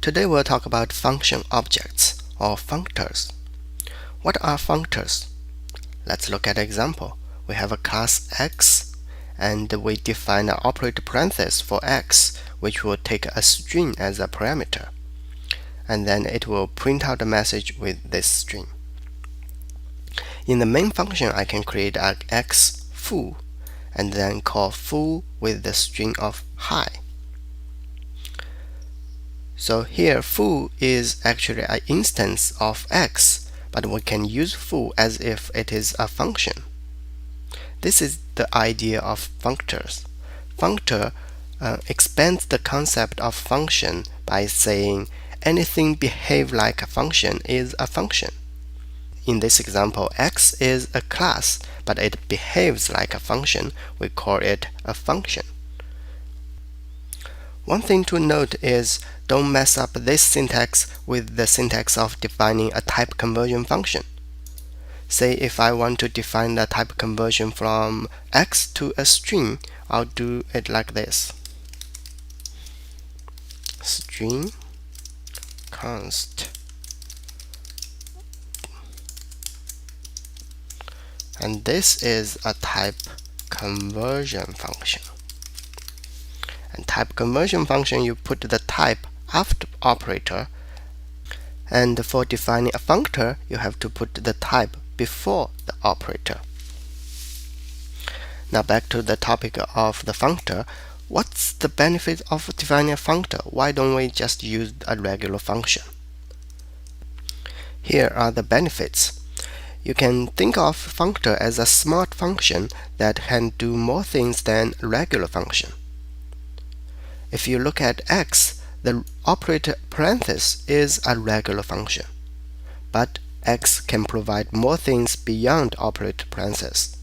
Today we'll talk about function objects or functors. What are functors? Let's look at an example. We have a class x and we define an operator parenthesis for x, which will take a string as a parameter, and then it will print out a message with this string. In the main function, I can create an x foo and then call foo with the string of hi. So here foo is actually an instance of x, but we can use foo as if it is a function. This is the idea of functors. Functor expands the concept of function by saying anything behave like a function is a function. In this example, x is a class, but it behaves like a function. We call it a function. One thing to note is don't mess up this syntax with the syntax of defining a type conversion function. Say if I want to define the type conversion from x to a string, I'll do it like this. String const, and this is a type conversion function. And type conversion function, you put the type after operator, and for defining a functor, you have to put the type before the operator. Now back to the topic of the functor. What's the benefit of defining a functor? Why don't we just use a regular function? Here are the benefits. You can think of functor as a smart function that can do more things than a regular function. If you look at x, the operator parenthesis is a regular function, but x can provide more things beyond operator parenthesis.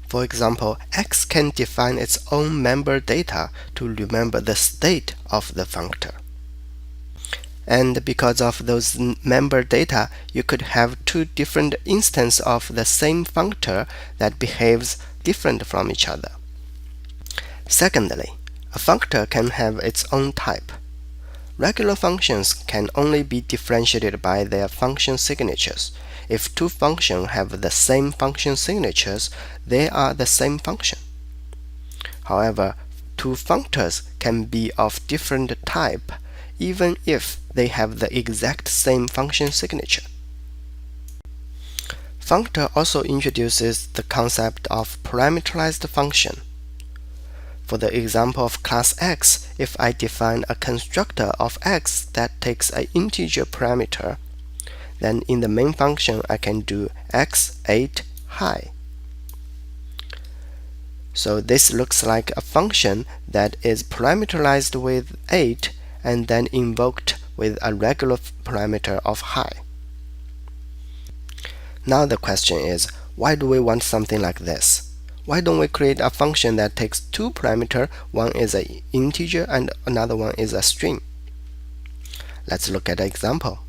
For example, x can define its own member data to remember the state of the functor. And because of those member data, you could have two different instances of the same functor that behaves different from each other. Secondly, a functor can have its own type. Regular functions can only be differentiated by their function signatures. If two functions have the same function signatures, they are the same function. However, two functors can be of different type, even if they have the exact same function signature. Functor also introduces the concept of parameterized function. For the example of class x, if I define a constructor of x that takes an integer parameter, then in the main function I can do x8 hi. So this looks like a function that is parameterized with 8 and then invoked with a regular parameter of hi. Now the question is, why do we want something like this? Why don't we create a function that takes two parameters, one is an integer and another one is a string? Let's look at an example.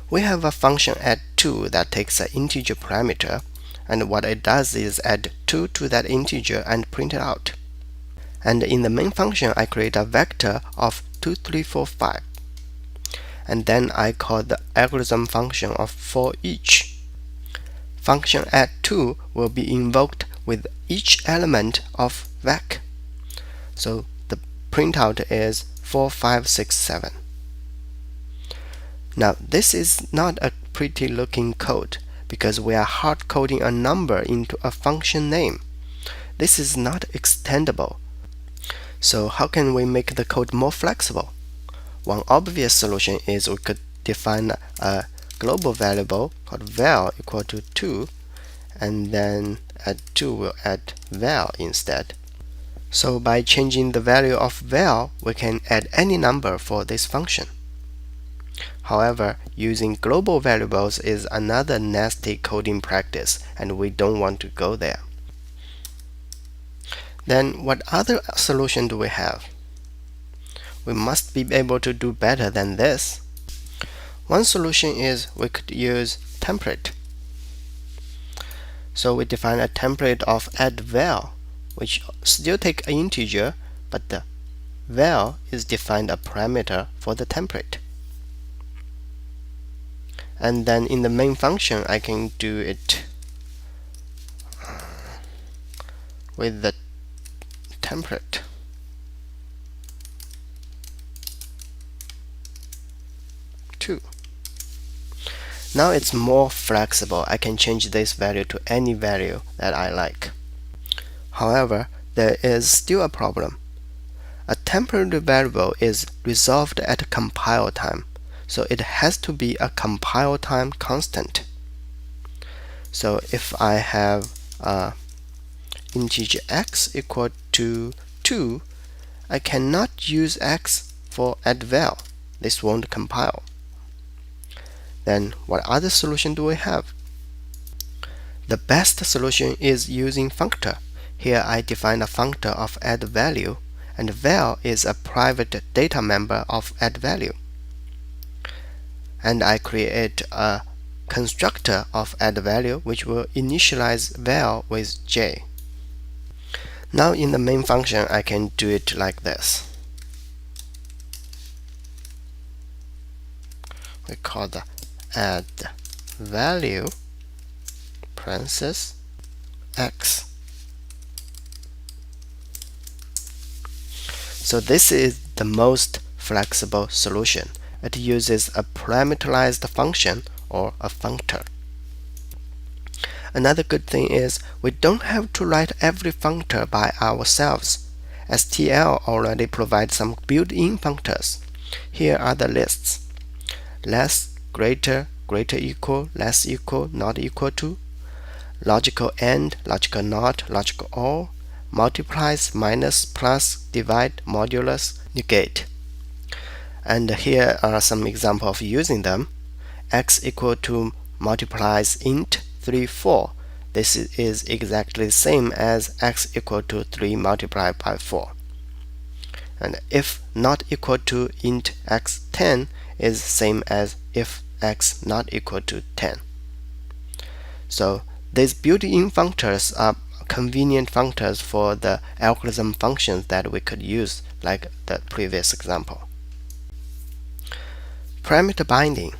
We have a function add2 that takes an integer parameter, and what it does is add 2 to that integer and print it out. And in the main function, I create a vector of 2, 3, 4, 5. And then I call the algorithm function of for each. Function add2 will be invoked with each element of vec. So the printout is 4, 5, 6, 7. Now this is not a pretty looking code because we are hard coding a number into a function name. This is not extendable. So how can we make the code more flexible? One obvious solution is we could define a global variable called val equal to 2, and then add2 will add val instead. So by changing the value of val, we can add any number for this function. However, using global variables is another nasty coding practice, and we don't want to go there. Then what other solution do we have? We must be able to do better than this. One solution is we could use template. So we define a template of add val, which still take an integer, but the val is defined a parameter for the template. And then in the main function, I can do it with the template. Now it's more flexible. I can change this value to any value that I like. However, there is still a problem. A temporary variable is resolved at compile time, so it has to be a compile time constant. So if I have integer x equal to 2, I cannot use x for add_val. This won't compile. Then what other solution do we have? The best solution is using functor. Here I define a functor of add_value, and val is a private data member of add_value. And I create a constructor of add_value which will initialize val with j. Now in the main function I can do it like this. We call the add_value parenthesis x. So this is the most flexible solution. It uses a parameterized function or a functor. Another good thing is we don't have to write every functor by ourselves. STL already provides some built-in functors. Here are the lists: less, greater, greater equal, less equal, not equal to, logical AND, logical NOT, logical OR, multiplies, minus, plus, divide, modulus, negate. And here are some examples of using them. X equal to multiplies int 3, 4. This is exactly the same as x equal to 3 multiplied by 4. And if not equal to int x 10 is same as if x not equal to 10. So these built-in functors are convenient functors for the algorithm functions that we could use, like the previous example. Parameter binding.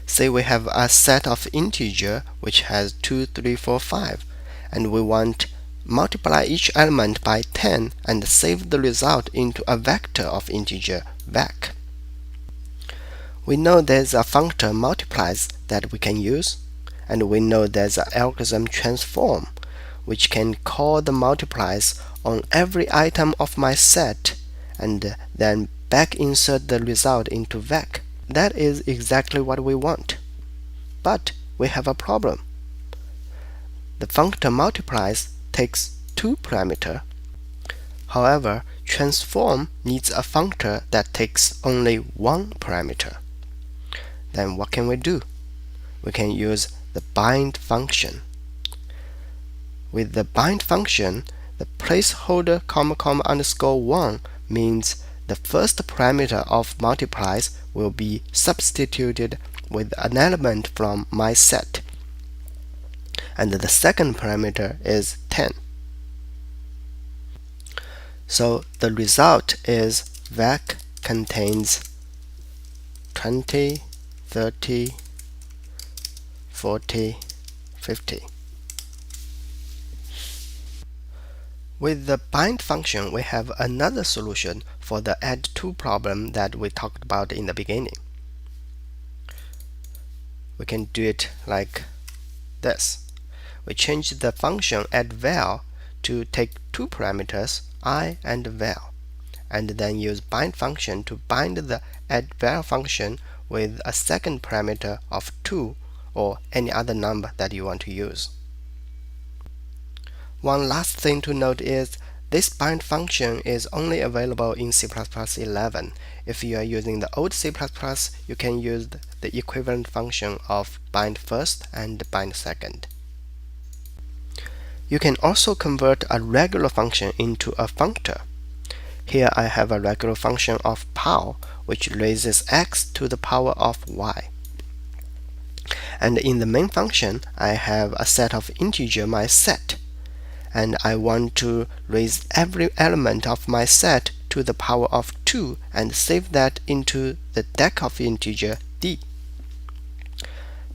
Say we have a set of integer which has 2, 3, 4, 5, and we want multiply each element by 10 and save the result into a vector of integer vec. We know there's a functor multiplies that we can use, and we know there's an algorithm transform which can call the multiplies on every item of my set and then back insert the result into vec. That is exactly what we want. But we have a problem. The functor multiplies takes 2 parameters. However, transform needs a functor that takes only 1 parameter. Then what can we do? We can use the bind function. With the bind function, the placeholder __1 means the first parameter of multiplies will be substituted with an element from my set, and the second parameter is 10. So the result is vec contains 20, 30, 40, 50. With the bind function, we have another solution for the add_to problem that we talked about in the beginning. We can do it like this. We change the function add_val to take 2 parameters, I and val, and then use bind function to bind the add_val function with a second parameter of 2 or any other number that you want to use. One last thing to note is this bind function is only available in C++11. If you are using the old C++, you can use the equivalent function of bind first and bind second. You can also convert a regular function into a functor. Here I have a regular function of pow, which raises x to the power of y. And in the main function, I have a set of integer, my set, and I want to raise every element of my set to the power of 2 and save that into the deck of integer d.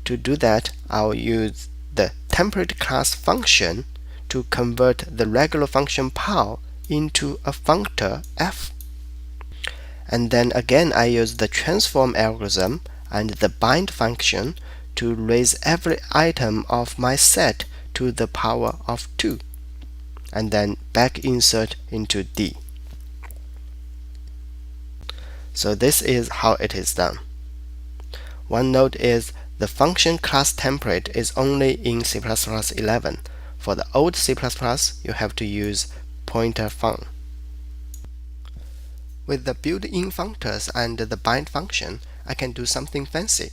To do that, I'll use the template class function to convert the regular function pow into a functor f. And then again I use the transform algorithm and the bind function to raise every item of my set to the power of 2, and then back insert into D. So this is how it is done. One note is the function class template is only in C++ 11. For the old C++, you have to use pointer fun. With the built-in functors and the bind function, I can do something fancy.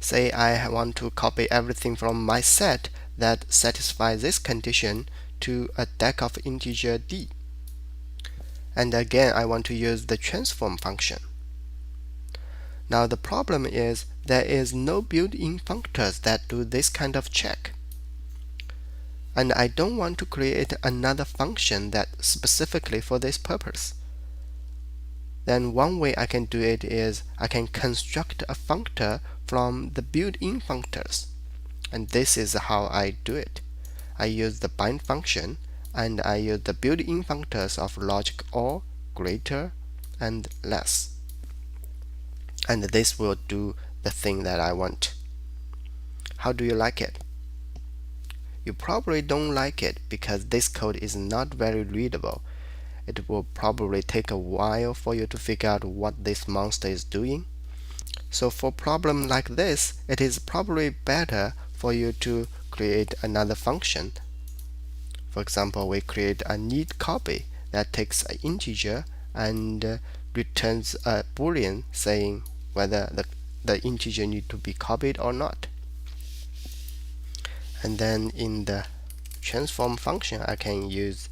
Say I want to copy everything from my set that satisfies this condition to a deck of integer d. And again, I want to use the transform function. Now the problem is there is no built-in functors that do this kind of check. And I don't want to create another function that specifically for this purpose. Then one way I can do it is I can construct a functor from the built-in functors. And this is how I do it. I use the bind function and I use the built-in functors of logic or, greater, and less. And this will do the thing that I want. How do you like it? You probably don't like it because this code is not very readable. It will probably take a while for you to figure out what this monster is doing. So for a problem like this, it is probably better for you to create another function. For example, we create a need copy that takes an integer and returns a boolean saying whether the integer needs to be copied or not. And then in the transform function, I can use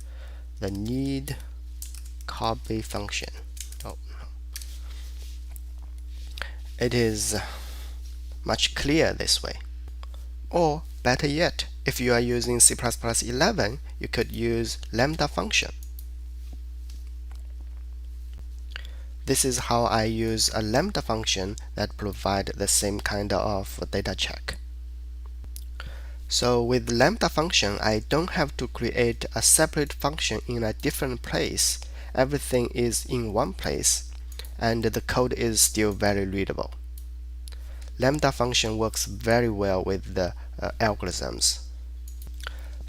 the need copy function. Oh, no. It is much clearer this way. Or better yet, if you are using C++ 11, you could use lambda function. This is how I use a lambda function that provides the same kind of data check. So with lambda function, I don't have to create a separate function in a different place. Everything is in one place, and the code is still very readable. Lambda function works very well with the algorithms.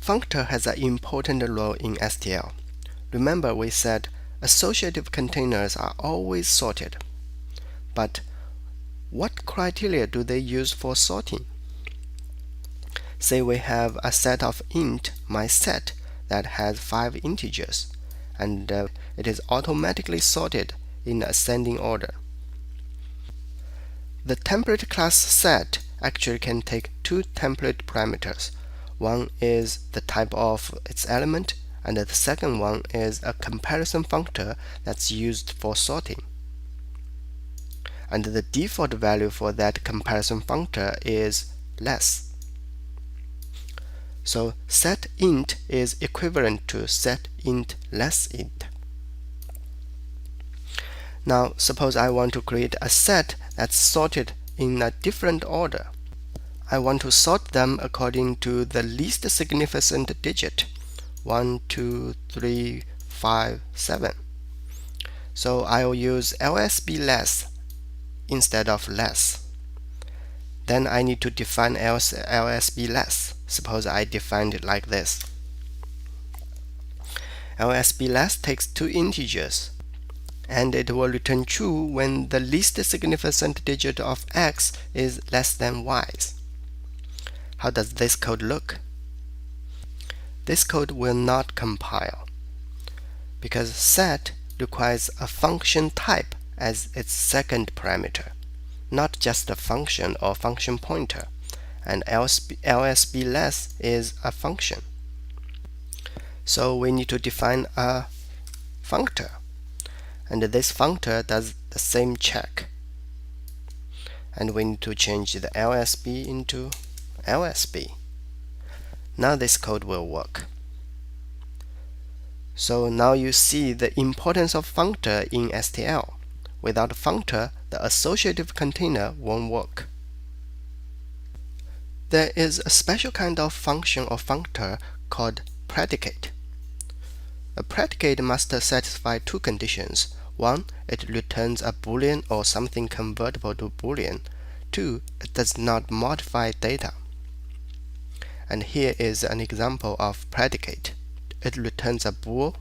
Functor has an important role in STL. Remember we said associative containers are always sorted. But what criteria do they use for sorting? Say we have a set of int mySet that has 5 integers, and it is automatically sorted in ascending order. The template class set actually can take 2 template parameters. One is the type of its element, and the second one is a comparison functor that's used for sorting. And the default value for that comparison functor is less. So set int is equivalent to set int less int. Now suppose I want to create a set that's sorted in a different order. I want to sort them according to the least significant digit, 1, 2, 3, 5, 7. So I'll use LSB less instead of less. Then I need to define LSB less. Suppose I defined it like this. LSB less takes 2 integers, and it will return true when the least significant digit of x is less than y. How does this code look? This code will not compile because set requires a function type as its second parameter, not just a function or function pointer, and LSB less is a function. So we need to define a functor, and this functor does the same check, and we need to change the LSB into LSB. Now this code will work. So now you see the importance of functor in STL. Without functor, the associative container won't work. There is a special kind of function or functor called predicate. A predicate must satisfy two conditions. One, it returns a Boolean or something convertible to Boolean. Two, it does not modify data. And here is an example of predicate. It returns a bool,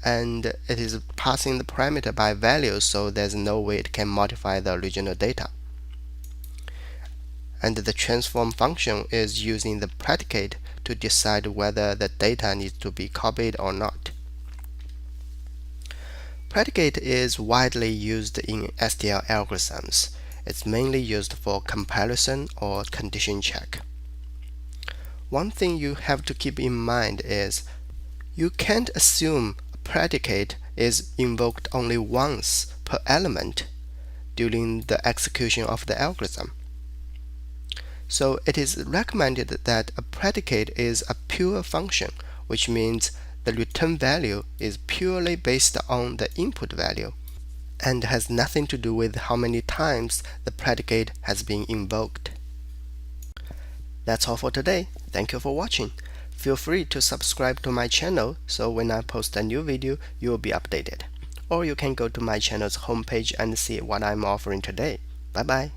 and it is passing the parameter by value, so there's no way it can modify the original data. And the transform function is using the predicate to decide whether the data needs to be copied or not. Predicate is widely used in STL algorithms. It's mainly used for comparison or condition check. One thing you have to keep in mind is you can't assume a predicate is invoked only once per element during the execution of the algorithm. So it is recommended that a predicate is a pure function, which means the return value is purely based on the input value and has nothing to do with how many times the predicate has been invoked. That's all for today. Thank you for watching. Feel free to subscribe to my channel so when I post a new video, you will be updated. Or you can go to my channel's homepage and see what I'm offering today. Bye bye.